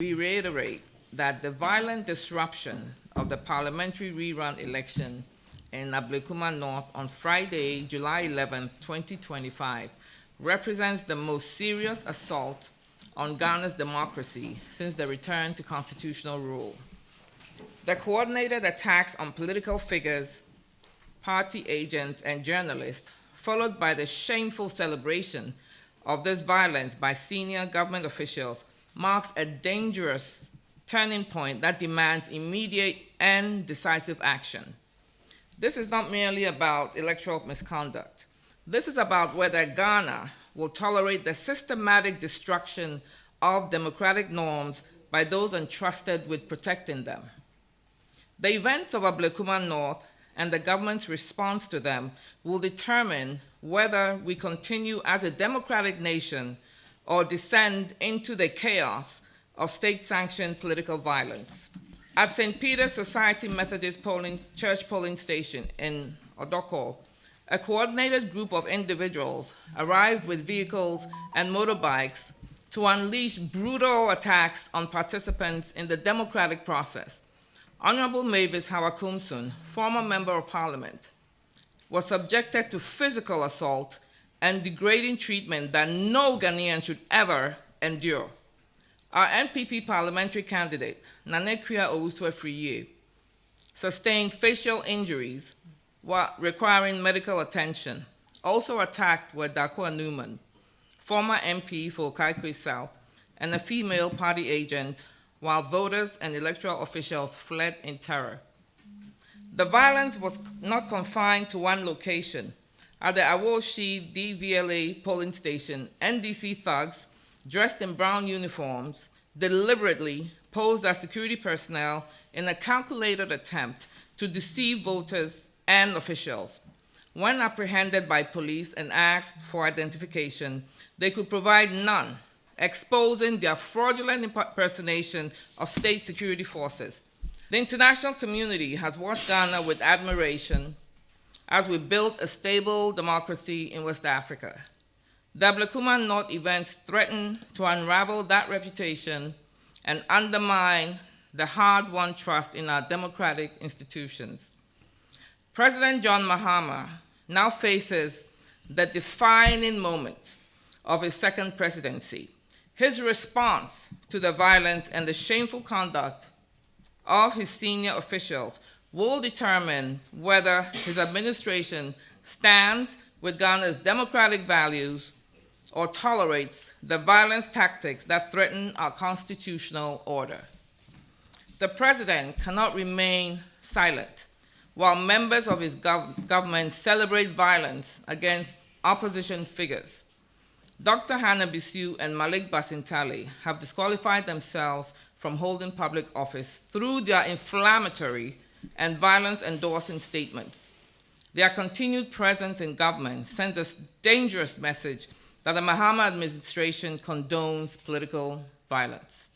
We reiterate that the violent disruption of the parliamentary rerun election in Ablekuma North on Friday, July 11, 2025, represents the most serious assault on Ghana's democracy since the return to constitutional rule. The coordinated attacks on political figures, party agents, and journalists, followed by the shameful celebration of this violence by senior government officials, marks a dangerous turning point that demands immediate and decisive action. This is not merely about electoral misconduct. This is about whether Ghana will tolerate the systematic destruction of democratic norms by those entrusted with protecting them. The events of Ablekuma North and the government's response to them will determine whether we continue as a democratic nation or descend into the chaos of state-sanctioned political violence. At St. Peter's Society Methodist Church polling station in Odoko, a coordinated group of individuals arrived with vehicles and motorbikes to unleash brutal attacks on participants in the democratic process. Honorable Mavis Hawakumsun, former Member of Parliament, was subjected to physical assault and degrading treatment that no Ghanaian should ever endure. Our NPP parliamentary candidate, Nanekria Owusu-Afriyie, sustained facial injuries while requiring medical attention. Also attacked were Dakwa Newman, former MP for Kaikwe South, and a female party agent, while voters and electoral officials fled in terror. The violence was not confined to one location. At the Awoshi DVLA polling station, NDC thugs, dressed in brown uniforms, deliberately posed as security personnel in a calculated attempt to deceive voters and officials. When apprehended by police and asked for identification, they could provide none, exposing their fraudulent impersonation of state security forces. The international community has watched Ghana with admiration as we built a stable democracy in West Africa. The Ablekuma North events threaten to unravel that reputation and undermine the hard-won trust in our democratic institutions. President John Mahama now faces the defining moment of his second presidency. His response to the violence and the shameful conduct of his senior officials will determine whether his administration stands with Ghana's democratic values or tolerates the violence tactics that threaten our constitutional order. The president cannot remain silent while members of his government celebrate violence against opposition figures. Dr. Hannah Bisiew and Malik Basintale have disqualified themselves from holding public office through their inflammatory and violence-endorsing statements. Their continued presence in government sends a dangerous message that the Mahama administration condones political violence.